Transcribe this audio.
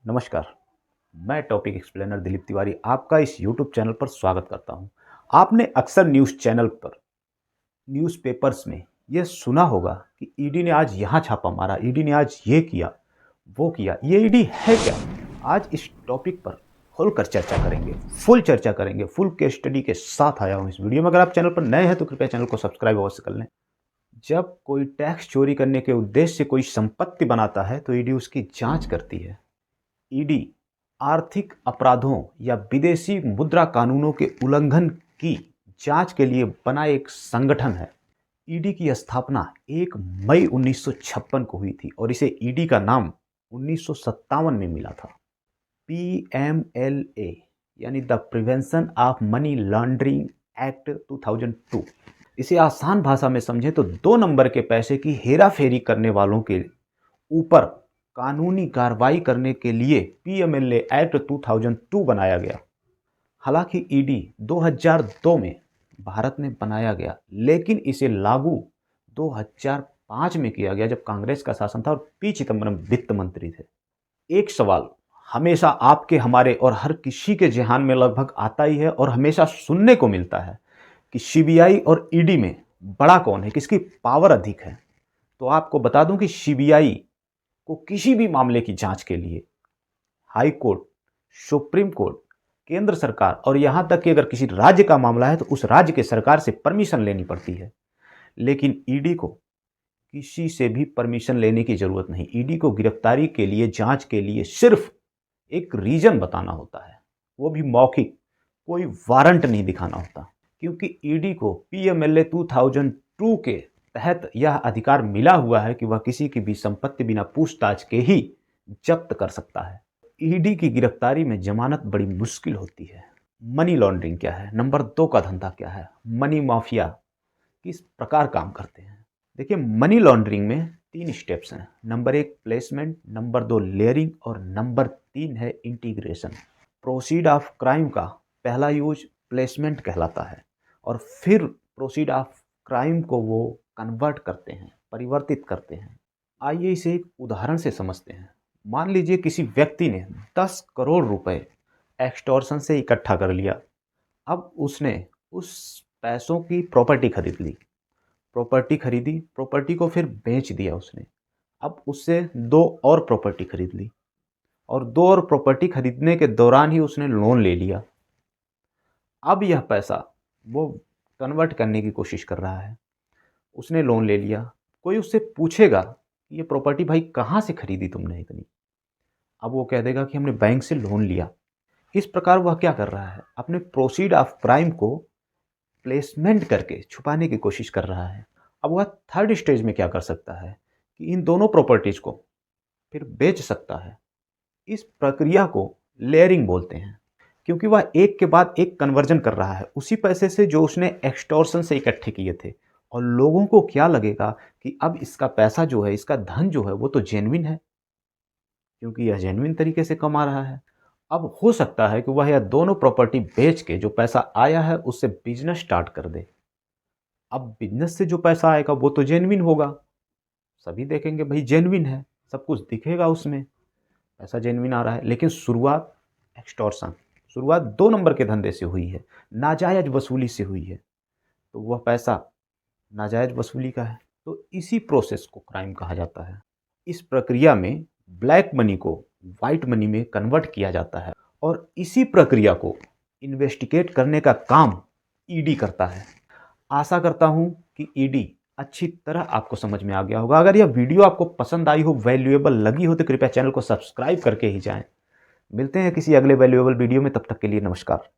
नमस्कार। मैं topic explainer Dilip Tiwari आपका इस यूट्यूब चैनल पर स्वागत करता हूं। आपने अक्सर न्यूज़ चैनल पर न्यूज़पेपर्स में यह सुना होगा कि ईडी ने आज यहाँ छापा मारा, ईडी ने आज ये किया वो किया। ये ईडी है क्या? आज इस टॉपिक पर खुलकर चर्चा करेंगे, फुल चर्चा करेंगे, फुल केस स्टडी के साथ आया हूँ इस वीडियो में। अगर आप चैनल पर नए हैं तो कृपया चैनल को सब्सक्राइब अवश्य कर लें। जब कोई टैक्स चोरी करने के उद्देश्य से कोई संपत्ति बनाता है तो ईडी उसकी जांच करती है। ईडी आर्थिक अपराधों या विदेशी मुद्रा कानूनों के उल्लंघन की जांच के लिए बना एक संगठन है। ईडी की स्थापना 1 मई 1956 को हुई थी और इसे ईडी का नाम 1957 में मिला था। PMLA यानी the prevention of money laundering act 2002। इसे आसान भाषा में समझें तो 2 नंबर के पैसे की हेरा फेरी करने वालों के ऊपर कानूनी कार्रवाई करने के लिए PMLA एक्ट 2002 बनाया गया। हालांकि ईडी 2002 में भारत में बनाया गया, लेकिन इसे लागू 2005 में किया गया जब कांग्रेस का शासन था और पी चिदम्बरम वित्त मंत्री थे। एक सवाल हमेशा आपके, हमारे और हर किसी के ज़हन में लगभग आता ही है और हमेशा सुनने को मिलता है कि सीबीआई और ईडी में बड़ा कौन है, किसकी पावर अधिक है। तो आपको बता दूं कि सीबीआई को किसी भी मामले की जांच के लिए हाई कोर्ट, सुप्रीम कोर्ट, केंद्र सरकार और यहां तक कि अगर किसी राज्य का मामला है तो उस राज्य के सरकार से परमिशन लेनी पड़ती है। लेकिन ईडी को किसी से भी परमिशन लेने की जरूरत नहीं। ईडी को गिरफ्तारी के लिए, जांच के लिए सिर्फ एक रीजन बताना होता है, वो भी मौखिक, कोई वारंट नहीं दिखाना होता। क्योंकि ईडी को PMLA 2002 के तहत यह अधिकार मिला हुआ है कि वह किसी की भी संपत्ति बिना पूछताछ के ही जब्त कर सकता है। ईडी की गिरफ्तारी में जमानत बड़ी मुश्किल होती है। मनी लॉन्ड्रिंग क्या है, नंबर 2 का धंधा क्या है, मनी माफिया किस प्रकार काम करते हैं। देखिए, मनी लॉन्ड्रिंग में 3 स्टेप्स हैं। नंबर 1 प्लेसमेंट, नंबर 2 लेयरिंग और नंबर 3 है इंटीग्रेशन। प्रोसीड ऑफ क्राइम का पहला यूज प्लेसमेंट कहलाता है और फिर प्रोसीड ऑफ क्राइम को वो कन्वर्ट करते हैं, परिवर्तित करते हैं। आइए इसे एक उदाहरण से समझते हैं। मान लीजिए किसी व्यक्ति ने 10 करोड़ रुपए एक्सटॉर्शन से इकट्ठा कर लिया। अब उसने उस पैसों की प्रॉपर्टी खरीद ली, प्रॉपर्टी को फिर बेच दिया उसने। अब उससे 2 और प्रॉपर्टी खरीद ली और 2 और प्रॉपर्टी खरीदने के दौरान ही उसने लोन ले लिया। अब यह पैसा वो कन्वर्ट करने की कोशिश कर रहा है। उसने लोन ले लिया, कोई उससे पूछेगा कि ये प्रॉपर्टी भाई कहाँ से खरीदी तुमने इतनी? अब वो कह देगा कि हमने बैंक से लोन लिया। इस प्रकार वह क्या कर रहा है, अपने प्रोसीड ऑफ क्राइम को प्लेसमेंट करके छुपाने की कोशिश कर रहा है। अब वह थर्ड स्टेज में क्या कर सकता है कि इन दोनों प्रॉपर्टीज को फिर बेच सकता है। इस प्रक्रिया को लेयरिंग बोलते हैं, क्योंकि वह एक के बाद एक कन्वर्जन कर रहा है उसी पैसे से जो उसने एक्सटॉर्शन से इकट्ठे किए थे। और लोगों को क्या लगेगा कि अब इसका पैसा जो है, इसका धन जो है वो तो जेन्युइन है, क्योंकि यह जेन्युइन तरीके से कमा रहा है। अब हो सकता है कि वह यह दोनों प्रॉपर्टी बेच के जो पैसा आया है उससे बिजनेस स्टार्ट कर दे। अब बिजनेस से जो पैसा आएगा वो तो जेन्युइन होगा, सभी देखेंगे भाई जेन्युइन है, सब कुछ दिखेगा उसमें, पैसा जेन्युइन आ रहा है। लेकिन शुरुआत एक्सटॉर्शन, शुरुआत 2 नंबर के धंधे से हुई है, नाजायज वसूली से हुई है, तो वह पैसा नाजायज वसूली का है। तो इसी प्रोसेस को क्राइम कहा जाता है। इस प्रक्रिया में ब्लैक मनी को वाइट मनी में कन्वर्ट किया जाता है और इसी प्रक्रिया को इन्वेस्टिगेट करने का काम ईडी करता है। आशा करता हूं कि ईडी अच्छी तरह आपको समझ में आ गया होगा। अगर यह वीडियो आपको पसंद आई हो, वैल्यूएबल लगी हो तो कृपया चैनल को सब्सक्राइब करके ही जाएं। मिलते हैं किसी अगले वैल्यूएबल वीडियो में, तब तक के लिए नमस्कार।